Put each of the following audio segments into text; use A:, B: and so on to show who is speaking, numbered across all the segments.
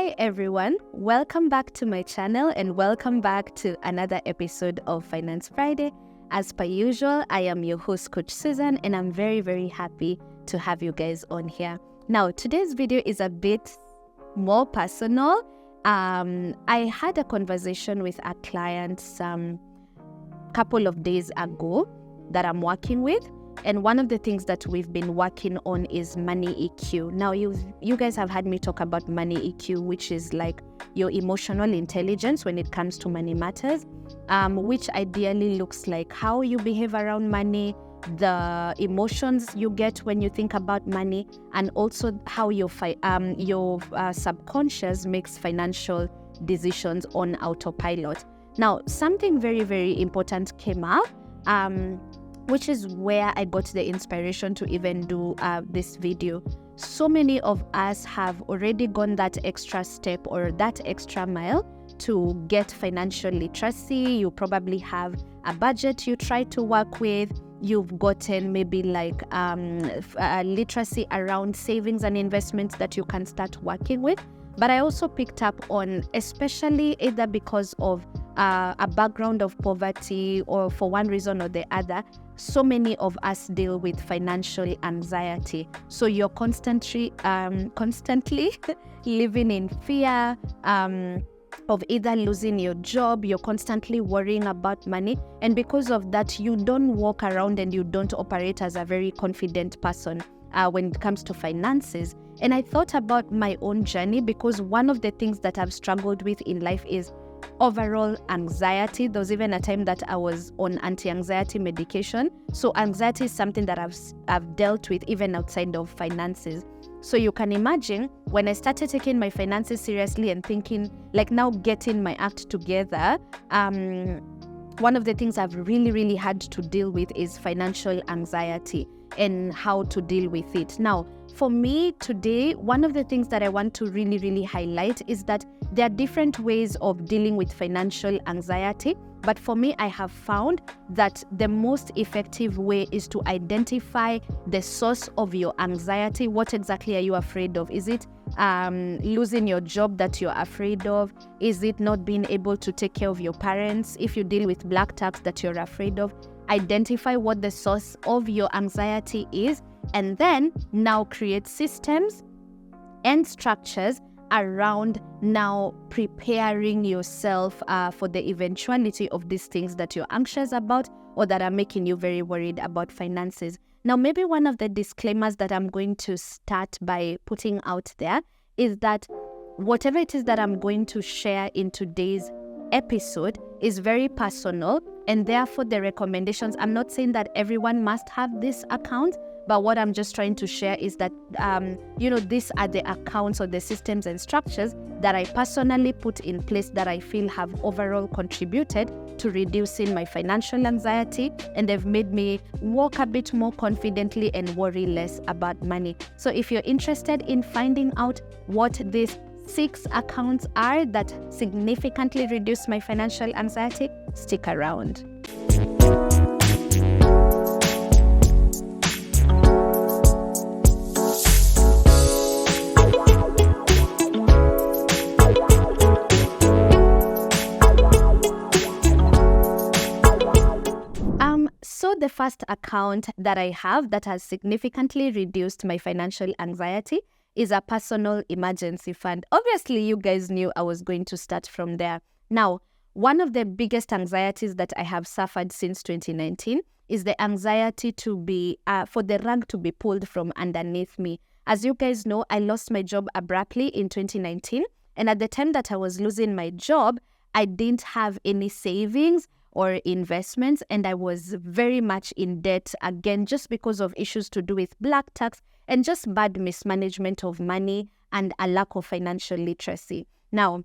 A: Hi everyone, welcome back to my channel and welcome back to another episode of Finance Friday. As per usual, I am your host Coach Susan and I'm very happy to have you guys on here. Now today's video is a bit more personal. I had a conversation with a client some couple of days ago that I'm working with. And one of the things that we've been working on is money EQ. Now, you guys have heard me talk about money EQ, which is like your emotional intelligence when it comes to money matters, which ideally looks like how you behave around money, the emotions you get when you think about money, and also how your subconscious makes financial decisions on autopilot. Now, something very important came up, which is where I got the inspiration to even do this video. So many of us have already gone that extra step or that extra mile to get financial literacy. You probably have a budget you try to work with. You've gotten maybe like literacy around savings and investments that you can start working with. But I also picked up on, especially either because of a background of poverty or for one reason or the other, so many of us deal with financial anxiety. So you're constantly living in fear of either losing your job. You're constantly worrying about money. And because of that, you don't walk around and you don't operate as a very confident person when it comes to finances. And I thought about my own journey because one of the things that I've struggled with in life is overall anxiety. There was even a time that I was on anti-anxiety medication. So anxiety is something that I've dealt with even outside of finances. So you can imagine when I started taking my finances seriously and thinking like now getting my act together, one of the things I've really had to deal with is financial anxiety and how to deal with it. Now, for me today, one of the things that I want to really highlight is that there are different ways of dealing with financial anxiety. But for me, I have found that the most effective way is to identify the source of your anxiety. What exactly are you afraid of? Is it losing your job that you're afraid of? Is it not being able to take care of your parents? If you deal with black tax that you're afraid of, identify what the source of your anxiety is, and then now create systems and structures around now preparing yourself for the eventuality of these things that you're anxious about or that are making you very worried about finances. Now, maybe one of the disclaimers that I'm going to start by putting out there is that whatever it is that I'm going to share in today's episode is very personal, and therefore the recommendations, I'm not saying that everyone must have this account, but what I'm just trying to share is that, these are the accounts or the systems and structures that I personally put in place that I feel have overall contributed to reducing my financial anxiety, and they've made me walk a bit more confidently and worry less about money. So if you're interested in finding out what these 6 accounts are that significantly reduce my financial anxiety, stick around. So the first account that I have that has significantly reduced my financial anxiety is a personal emergency fund. Obviously, you guys knew I was going to start from there. Now, one of the biggest anxieties that I have suffered since 2019 is the anxiety to be, for the rug to be pulled from underneath me. As you guys know, I lost my job abruptly in 2019. And at the time that I was losing my job, I didn't have any savings or investments, and I was very much in debt, again, just because of issues to do with black tax and just bad mismanagement of money and a lack of financial literacy. Now,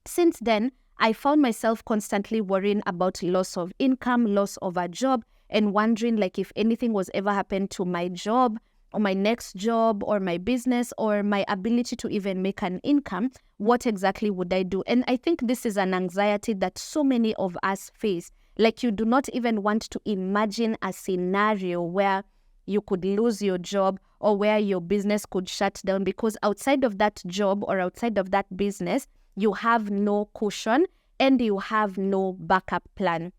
A: since then, I found myself constantly worrying about loss of income, loss of a job, and wondering like if anything was ever happened to my job or my next job or my business or my ability to even make an income, what exactly would I do? And I think this is an anxiety that so many of us face. Like you do not even want to imagine a scenario where you could lose your job or where your business could shut down, because outside of that job or outside of that business, you have no cushion and you have no backup plan.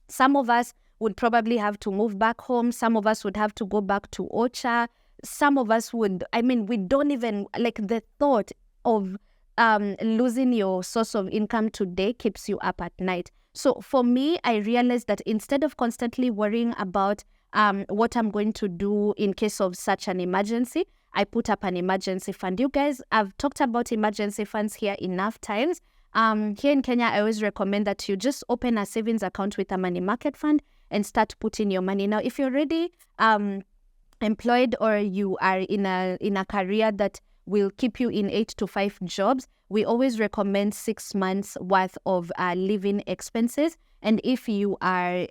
A: Some of us would probably have to move back home. Some of us would have to go back to Ocha. Some of us would, we don't even, like, the thought of losing your source of income today keeps you up at night. So for me, I realized that instead of constantly worrying about what I'm going to do in case of such an emergency, I put up an emergency fund. You guys, I've talked about emergency funds here enough times. Here in Kenya, I always recommend that you just open a savings account with a money market fund and start putting your money. Now, if you're already employed or you are in a career that will keep you in 8 to 5 jobs, we always recommend 6 months worth of living expenses. And if you are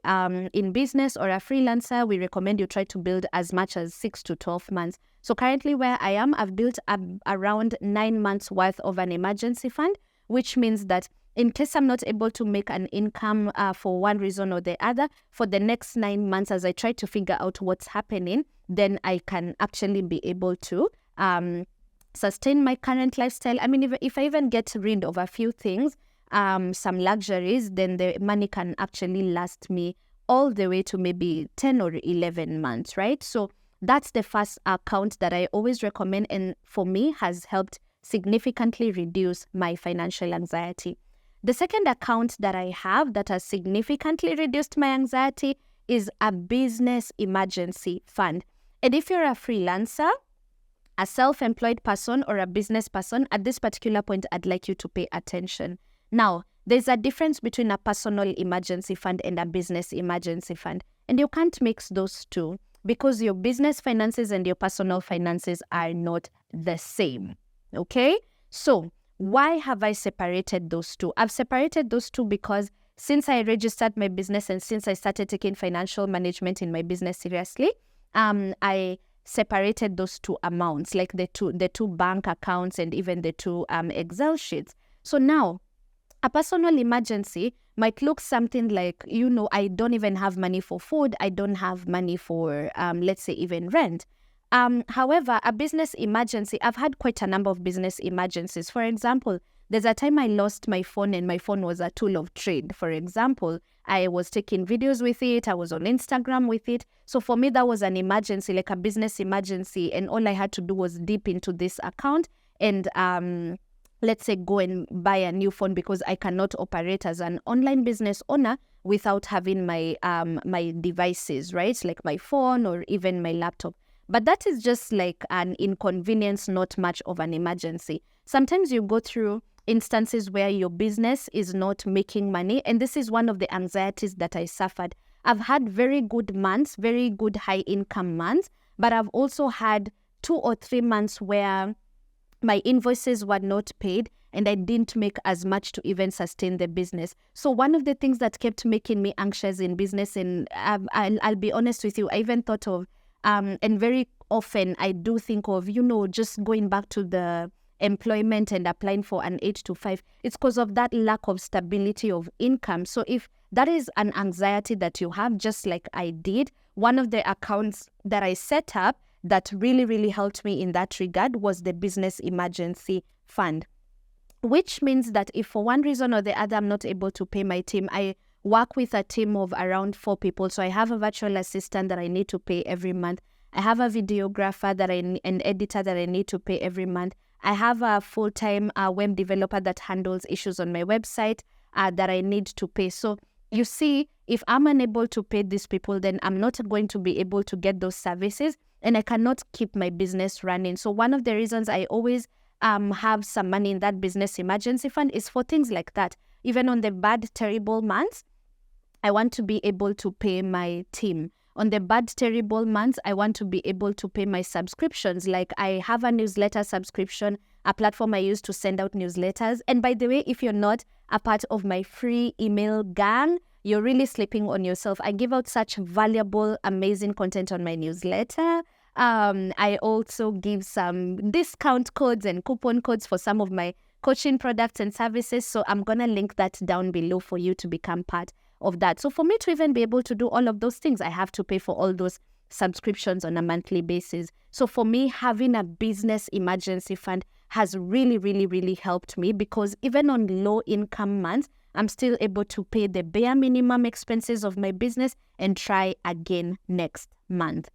A: in business or a freelancer, we recommend you try to build as much as 6 to 12 months. So currently where I am, I've built around 9 months worth of an emergency fund, which means that in case I'm not able to make an income for one reason or the other, for the next 9 months, as I try to figure out what's happening, then I can actually be able to sustain my current lifestyle. If I even get rid of a few things, some luxuries, then the money can actually last me all the way to maybe 10 or 11 months, right? So that's the first account that I always recommend, and for me has helped significantly reduce my financial anxiety. The second account that I have that has significantly reduced my anxiety is a business emergency fund. And if you're a freelancer, a self-employed person, or a business person, at this particular point, I'd like you to pay attention. Now, there's a difference between a personal emergency fund and a business emergency fund. And you can't mix those two because your business finances and your personal finances are not the same. Okay? So, why have I separated those two? I've separated those two because since I registered my business and since I started taking financial management in my business seriously, I separated those two amounts, like the two bank accounts and even the two Excel sheets. So now, a personal emergency might look something like, I don't even have money for food. I don't have money for, let's say, even rent. However, a business emergency, I've had quite a number of business emergencies. For example, there's a time I lost my phone and my phone was a tool of trade. For example, I was taking videos with it. I was on Instagram with it. So for me, that was an emergency, like a business emergency. And all I had to do was dip into this account and let's say go and buy a new phone because I cannot operate as an online business owner without having my my devices, right? Like my phone or even my laptop. But that is just like an inconvenience, not much of an emergency. Sometimes you go through instances where your business is not making money. And this is one of the anxieties that I suffered. I've had very good months, very good high income months, but I've also had 2 or 3 months where my invoices were not paid and I didn't make as much to even sustain the business. So one of the things that kept making me anxious in business, and I'll be honest with you, I even thought of, and very often I do think of, just going back to the employment and applying for an 8 to 5. It's because of that lack of stability of income. So if that is an anxiety that you have, just like I did, one of the accounts that I set up that really, really helped me in that regard was the business emergency fund, which means that if for one reason or the other I'm not able to pay my team, I work with a team of around 4 people. So I have a virtual assistant that I need to pay every month. I have a videographer an editor that I need to pay every month. I have a full-time web developer that handles issues on my website that I need to pay. So you see, if I'm unable to pay these people, then I'm not going to be able to get those services and I cannot keep my business running. So one of the reasons I always have some money in that business emergency fund is for things like that. Even on the bad, terrible months, I want to be able to pay my team. On the bad, terrible months, I want to be able to pay my subscriptions. Like I have a newsletter subscription, a platform I use to send out newsletters. And by the way, if you're not a part of my free email gang, you're really sleeping on yourself. I give out such valuable, amazing content on my newsletter. I also give some discount codes and coupon codes for some of my coaching products and services. So I'm going to link that down below for you to become part of that. So for me to even be able to do all of those things, I have to pay for all those subscriptions on a monthly basis. So for me, having a business emergency fund has really, really, really helped me, because even on low income months, I'm still able to pay the bare minimum expenses of my business and try again next month.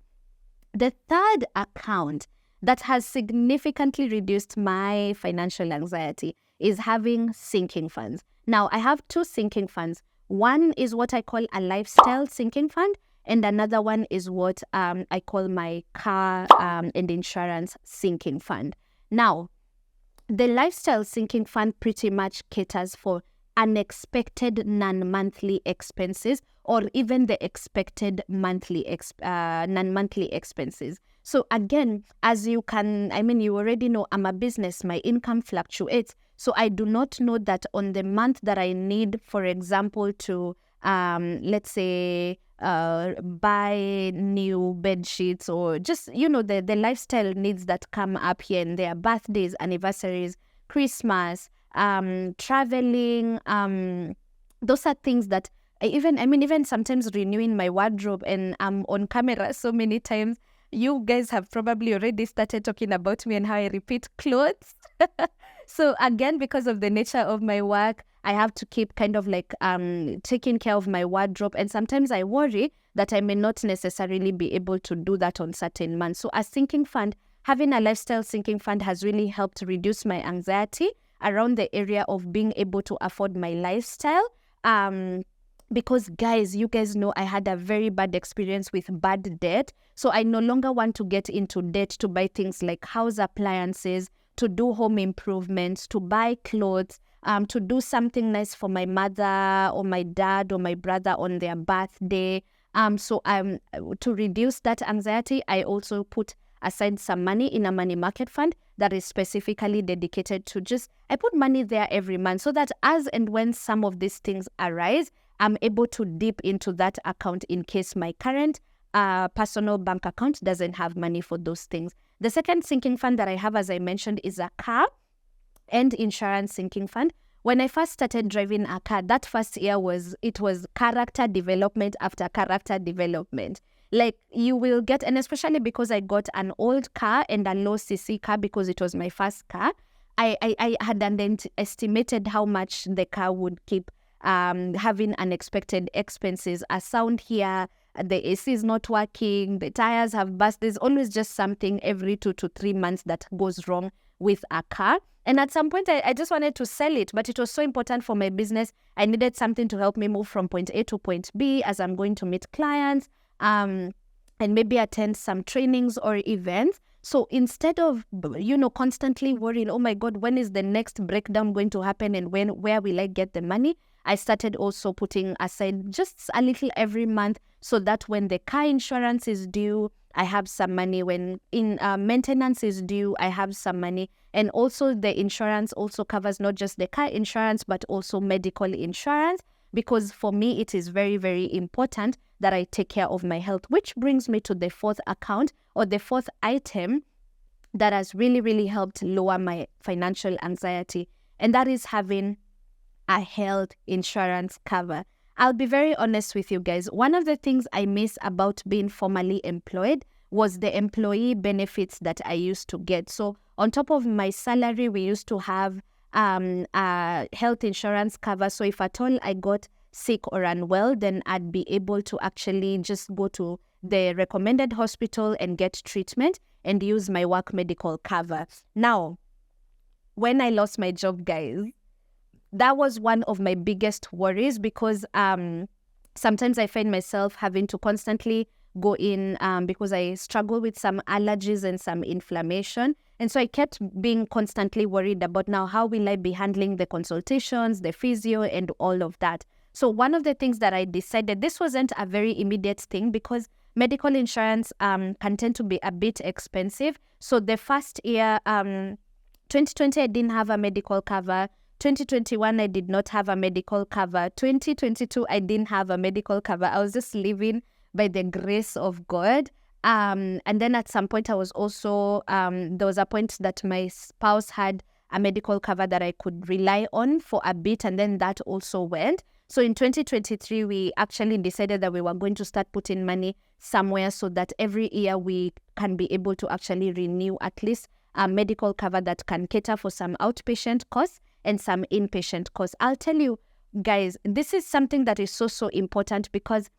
A: The third account that has significantly reduced my financial anxiety is having sinking funds. Now, I have two sinking funds. One is what I call a lifestyle sinking fund, and another one is what I call my car and insurance sinking fund. Now, the lifestyle sinking fund pretty much caters for unexpected non-monthly expenses, or even the expected non-monthly expenses. So again, as you already know, I'm a business, my income fluctuates. So I do not know that on the month that I need, for example, to, let's say, buy new bed sheets, or just, the lifestyle needs that come up here and there, birthdays, anniversaries, Christmas, traveling, those are things that even sometimes renewing my wardrobe, and I'm on camera so many times. You guys have probably already started talking about me and how I repeat clothes. So again, because of the nature of my work, I have to keep kind of like taking care of my wardrobe. And sometimes I worry that I may not necessarily be able to do that on certain months. So a sinking fund, having a lifestyle sinking fund, has really helped reduce my anxiety around the area of being able to afford my lifestyle. Because guys, you guys know I had a very bad experience with bad debt. So I no longer want to get into debt to buy things like house appliances, to do home improvements, to buy clothes, to do something nice for my mother or my dad or my brother on their birthday. So to reduce that anxiety, I also put aside some money in a money market fund that is specifically dedicated to I put money there every month, so that as and when some of these things arise, I'm able to dip into that account in case my current personal bank account doesn't have money for those things. The second sinking fund that I have, as I mentioned, is a car and insurance sinking fund. When I first started driving a car, that first year was character development after character development. Like you will get, and especially because I got an old car and a low CC car because it was my first car, I had estimated how much the car would keep having unexpected expenses. A sound here, the AC is not working, the tires have burst. There's always just something every 2 to 3 months that goes wrong with a car. And at some point, I just wanted to sell it, but it was so important for my business. I needed something to help me move from point A to point B as I'm going to meet clients and maybe attend some trainings or events. So instead of, constantly worrying, oh my God, when is the next breakdown going to happen and where will I get the money? I started also putting aside just a little every month, so that when the car insurance is due, I have some money. When maintenance is due, I have some money. And also the insurance also covers not just the car insurance, but also medical insurance, because for me, it is very, very important that I take care of my health, which brings me to the fourth account, or the fourth item that has really, really helped lower my financial anxiety. And that is having a health insurance cover. I'll be very honest with you guys. One of the things I miss about being formally employed was the employee benefits that I used to get. So on top of my salary, we used to have a health insurance cover. So if at all I got sick or unwell, then I'd be able to actually just go to the recommended hospital and get treatment and use my work medical cover. Now, when I lost my job, guys, that was one of my biggest worries, because sometimes I find myself having to constantly go in because I struggle with some allergies and some inflammation. And so I kept being constantly worried about, now how will I be handling the consultations, the physio, and all of that. So one of the things that I decided, this wasn't a very immediate thing, because medical insurance can tend to be a bit expensive. So the first year, 2020, I didn't have a medical cover. 2021, I did not have a medical cover. 2022, I didn't have a medical cover. I was just living by the grace of God. And then at some point, I was also, there was a point that my spouse had a medical cover that I could rely on for a bit, and then that also went. So in 2023, we actually decided that we were going to start putting money somewhere so that every year we can be able to actually renew at least a medical cover that can cater for some outpatient costs and some inpatient costs. I'll tell you, guys, this is something that is so important, because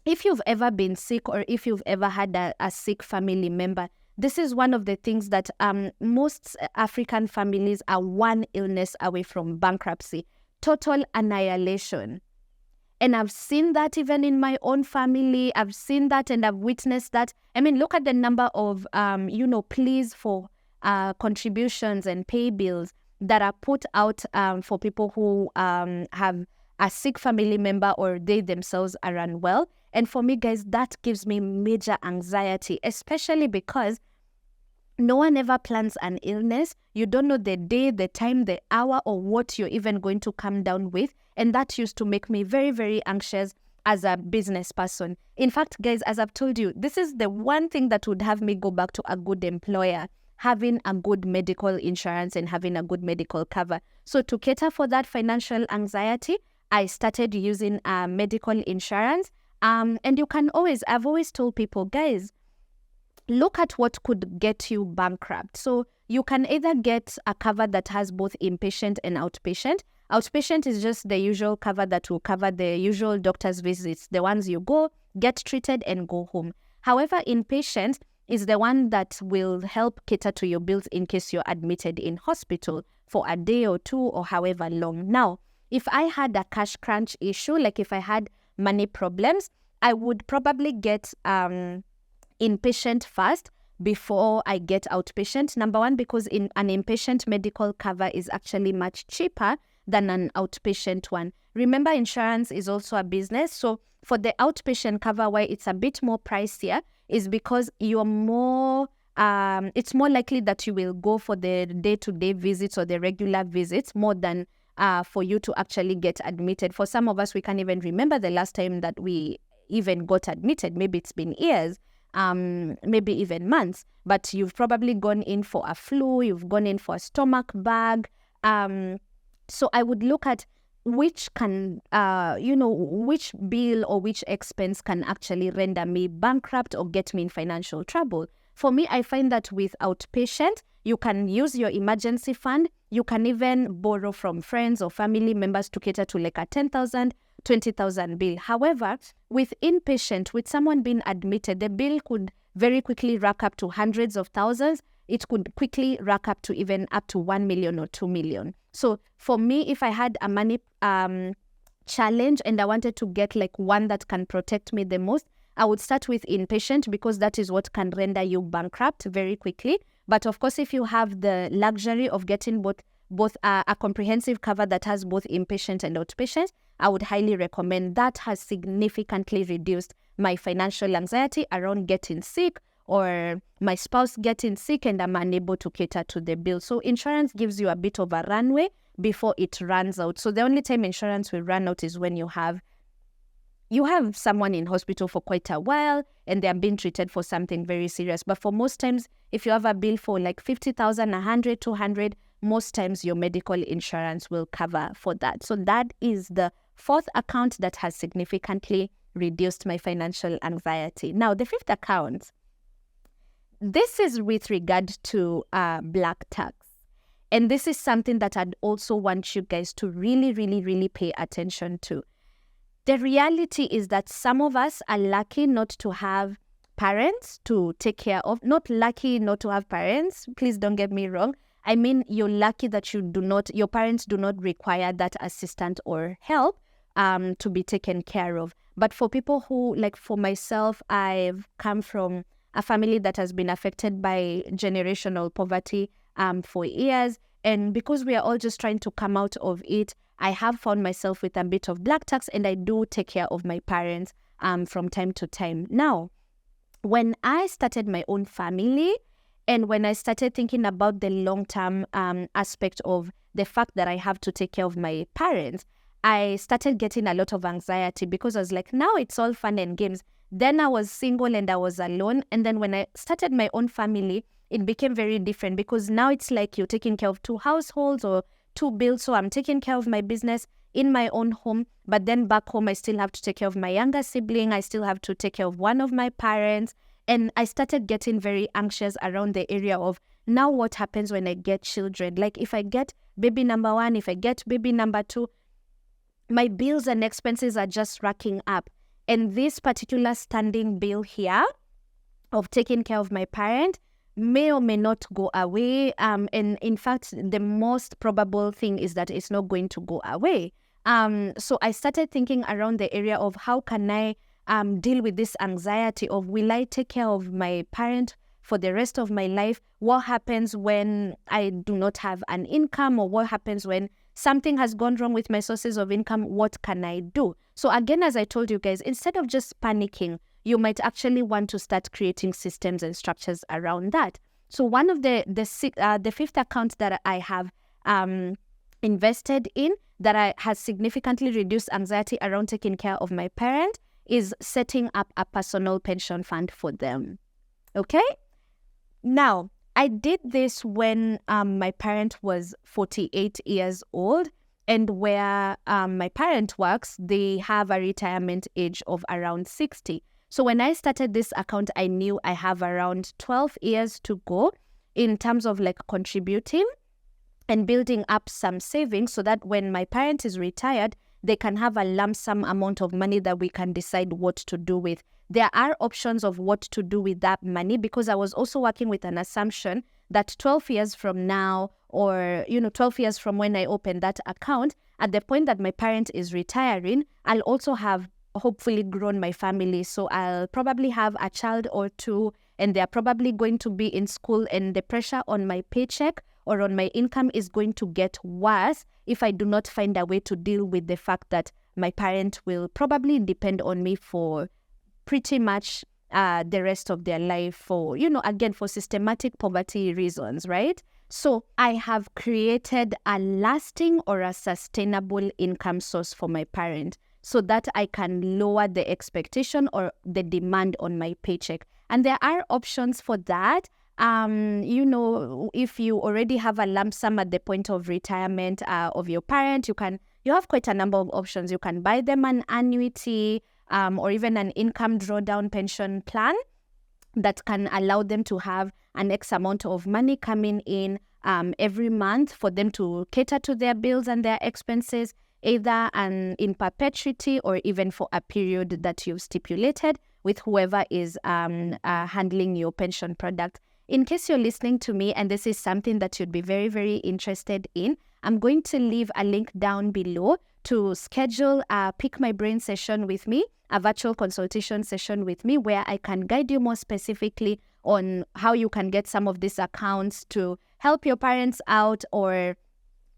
A: if you've ever been sick or if you've ever had a sick family member, this is one of the things that most African families are one illness away from bankruptcy. Total annihilation. And I've seen that even in my own family. I've seen that and I've witnessed that. I mean, look at the number of, pleas for contributions and pay bills that are put out for people who have a sick family member or they themselves are unwell. And for me, guys, that gives me major anxiety, especially because no one ever plans an illness. You don't know the day, the time, the hour, or what you're even going to come down with. And that used to make me very, very anxious as a business person. In fact, guys, as I've told you, this is the one thing that would have me go back to a good employer, having a good medical insurance and having a good medical cover. So to cater for that financial anxiety, I started using medical insurance. And you can I've always told people, guys, look at what could get you bankrupt. So you can either get a cover that has both inpatient and outpatient. Outpatient is just the usual cover that will cover the usual doctor's visits, the ones you go, get treated, and go home. However, inpatient is the one that will help cater to your bills in case you're admitted in hospital for a day or two or however long. Now, if I had a cash crunch issue, like if I had money problems, I would probably get inpatient first before I get outpatient. Number one, because in an inpatient medical cover is actually much cheaper than an outpatient one. Remember, insurance is also a business. So for the outpatient cover, why it's a bit more pricier is because you're more, it's more likely that you will go for the day-to-day visits or the regular visits more than for you to actually get admitted. For some of us, we can't even remember the last time that we even got admitted. Maybe it's been years, maybe even months, but you've probably gone in for a flu, you've gone in for a stomach bug. So I would look at which can, which bill or which expense can actually render me bankrupt or get me in financial trouble. For me, I find that with outpatient, you can use your emergency fund. You can even borrow from friends or family members to cater to like a 10,000, 20,000 bill. However, with inpatient, with someone being admitted, the bill could very quickly rack up to hundreds of thousands. It could quickly rack up to even up to 1 million or 2 million. So for me, if I had a money challenge and I wanted to get like one that can protect me the most, I would start with inpatient because that is what can render you bankrupt very quickly. But of course, if you have the luxury of getting both a comprehensive cover that has both inpatient and outpatient, I would highly recommend. That has significantly reduced my financial anxiety around getting sick or my spouse getting sick and I'm unable to cater to the bill. So insurance gives you a bit of a runway before it runs out. So the only time insurance will run out is when you have someone in hospital for quite a while and they are being treated for something very serious. But for most times, if you have a bill for like 50,000, 100, 200, most times your medical insurance will cover for that. So that is the fourth account that has significantly reduced my financial anxiety. Now, the fifth account, this is with regard to black tax. And this is something that I'd also want you guys to really, really, really pay attention to. The reality is that some of us are lucky not to have parents to take care of. Not lucky not to have parents. Please don't get me wrong. I mean, you're lucky that your parents do not require that assistance or help to be taken care of. But for people who, like for myself, I've come from a family that has been affected by generational poverty for years. And because we are all just trying to come out of it, I have found myself with a bit of black tax, and I do take care of my parents from time to time. Now, when I started my own family, and when I started thinking about the long-term aspect of the fact that I have to take care of my parents, I started getting a lot of anxiety because I was like, now it's all fun and games. Then I was single and I was alone. And then when I started my own family, it became very different, because now it's like you're taking care of 2 households or 2 bills. So I'm taking care of my business in my own home, but then back home I still have to take care of my younger sibling. I still have to take care of one of my parents. And I started getting very anxious around the area of, now what happens when I get children? Like if I get baby number 1, if I get baby number 2, my bills and expenses are just racking up. And this particular standing bill here of taking care of my parent may or may not go away. And in fact, the most probable thing is that it's not going to go away. So I started thinking around the area of, how can I deal with this anxiety of, will I take care of my parent for the rest of my life? What happens when I do not have an income, or what happens when something has gone wrong with my sources of income? What can I do? So again, as I told you guys, instead of just panicking, you might actually want to start creating systems and structures around that. So one of the 5th account that I have invested in that has significantly reduced anxiety around taking care of my parent is setting up a personal pension fund for them. Okay? Now, I did this when my parent was 48 years old, and where my parent works, they have a retirement age of around 60. So when I started this account, I knew I have around 12 years to go in terms of like contributing and building up some savings, so that when my parent is retired, they can have a lump sum amount of money that we can decide what to do with. There are options of what to do with that money, because I was also working with an assumption that 12 years from now, or 12 years from when I opened that account, at the point that my parent is retiring, I'll also have hopefully grown my family. So I'll probably have a child or 2, and they're probably going to be in school, and the pressure on my paycheck or on my income is going to get worse if I do not find a way to deal with the fact that my parent will probably depend on me for pretty much the rest of their life, for, again, for systematic poverty reasons, right? So I have created a lasting or a sustainable income source for my parent, so that I can lower the expectation or the demand on my paycheck. And there are options for that. If you already have a lump sum at the point of retirement of your parent, you have quite a number of options. You can buy them an annuity or even an income drawdown pension plan that can allow them to have an X amount of money coming in every month for them to cater to their bills and their expenses, either in perpetuity or even for a period that you've stipulated with whoever is handling your pension product. In case you're listening to me and this is something that you'd be very, very interested in, I'm going to leave a link down below to schedule a Pick My Brain session with me, a virtual consultation session with me, where I can guide you more specifically on how you can get some of these accounts to help your parents out, or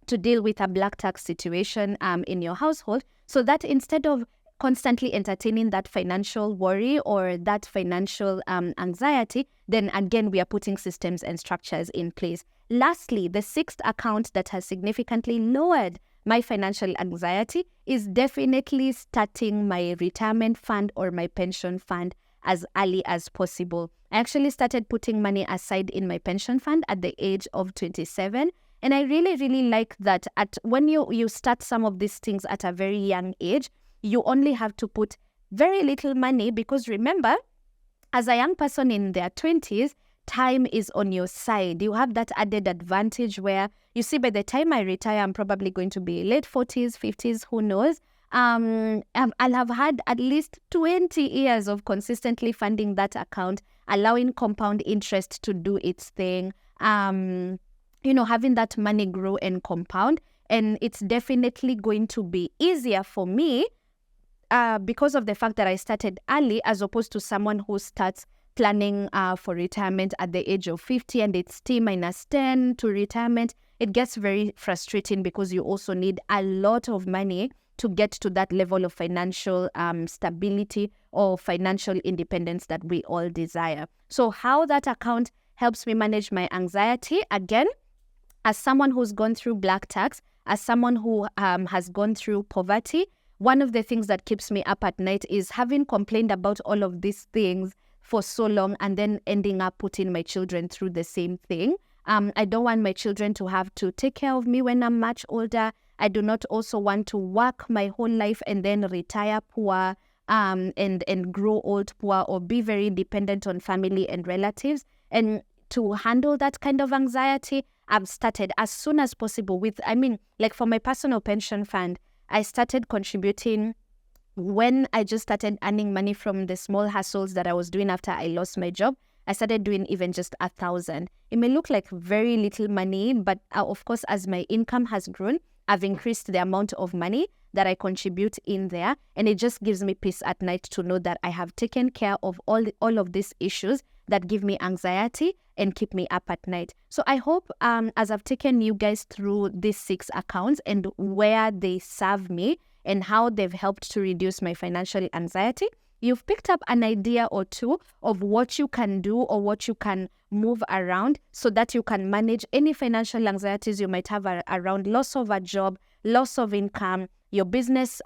A: to deal with a black tax situation in your household, so that instead of constantly entertaining that financial worry or that financial anxiety, then again, we are putting systems and structures in place. Lastly, the 6th account that has significantly lowered my financial anxiety is definitely starting my retirement fund or my pension fund as early as possible. I actually started putting money aside in my pension fund at the age of 27. And I really, really like that when you start some of these things at a very young age, you only have to put very little money, because remember, as a young person in their 20s, time is on your side. You have that added advantage where, you see, by the time I retire, I'm probably going to be late 40s, 50s, who knows. I'll have had at least 20 years of consistently funding that account, allowing compound interest to do its thing, having that money grow and compound. And it's definitely going to be easier for me because of the fact that I started early, as opposed to someone who starts planning for retirement at the age of 50 and it's T-10 to retirement. It gets very frustrating, because you also need a lot of money to get to that level of financial stability or financial independence that we all desire. So how that account helps me manage my anxiety, again, as someone who's gone through black tax, as someone who has gone through poverty, one of the things that keeps me up at night is having complained about all of these things for so long and then ending up putting my children through the same thing. I don't want my children to have to take care of me when I'm much older. I do not also want to work my whole life and then retire poor, and grow old poor, or be very dependent on family and relatives. And to handle that kind of anxiety, I've started as soon as possible with, like for my personal pension fund, I started contributing when I just started earning money from the small hustles that I was doing after I lost my job. I started doing even just 1,000. It may look like very little money, but of course, as my income has grown, I've increased the amount of money that I contribute in there. And it just gives me peace at night to know that I have taken care of all of these issues that give me anxiety and keep me up at night. So I hope as I've taken you guys through these 6 accounts and where they serve me and how they've helped to reduce my financial anxiety, you've picked up an idea or two of what you can do or what you can move around so that you can manage any financial anxieties you might have around loss of a job, loss of income, your business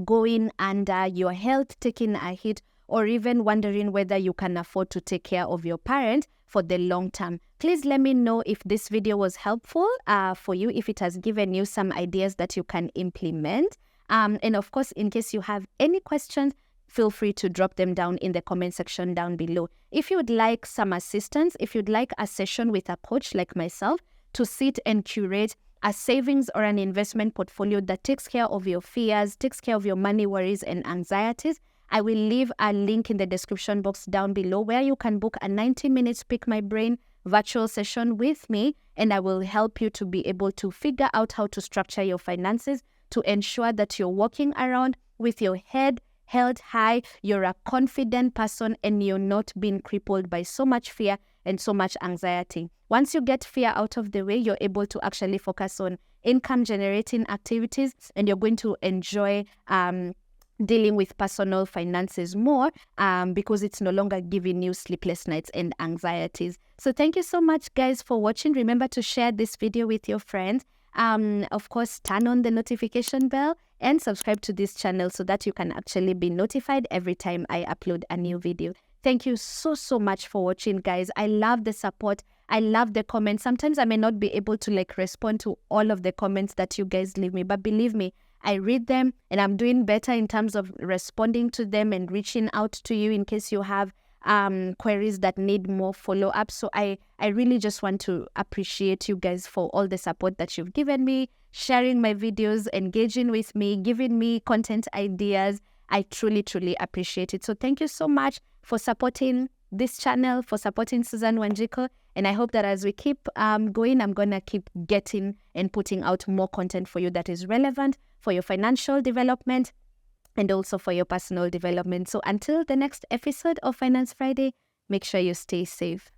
A: going under, your health taking a hit, or even wondering whether you can afford to take care of your parent for the long term. Please let me know if this video was helpful for you, if it has given you some ideas that you can implement. And of course, in case you have any questions, feel free to drop them down in the comment section down below. If you'd like some assistance, if you'd like a session with a coach like myself to sit and curate a savings or an investment portfolio that takes care of your fears, takes care of your money worries and anxieties, I will leave a link in the description box down below where you can book a 90 minutes Pick My Brain virtual session with me, and I will help you to be able to figure out how to structure your finances to ensure that you're walking around with your head held high, you're a confident person, and you're not being crippled by so much fear and so much anxiety. Once you get fear out of the way, you're able to actually focus on income generating activities, and you're going to enjoy dealing with personal finances more because it's no longer giving you sleepless nights and anxieties. So thank you so much, guys, for watching. Remember to share this video with your friends. Of course, turn on the notification bell and subscribe to this channel so that you can actually be notified every time I upload a new video. Thank you so much for watching, guys. I love the support. I love the comments. Sometimes I may not be able to respond to all of the comments that you guys leave me, but believe me, I read them and I'm doing better in terms of responding to them and reaching out to you in case you have queries that need more follow-up. So I really just want to appreciate you guys for all the support that you've given me, sharing my videos, engaging with me, giving me content ideas. I truly appreciate it. So thank you so much for supporting this channel, for supporting Susan Wanjiku. And I hope that as we keep going, I'm going to keep getting and putting out more content for you that is relevant for your financial development and also for your personal development. So until the next episode of Finance Friday, make sure you stay safe.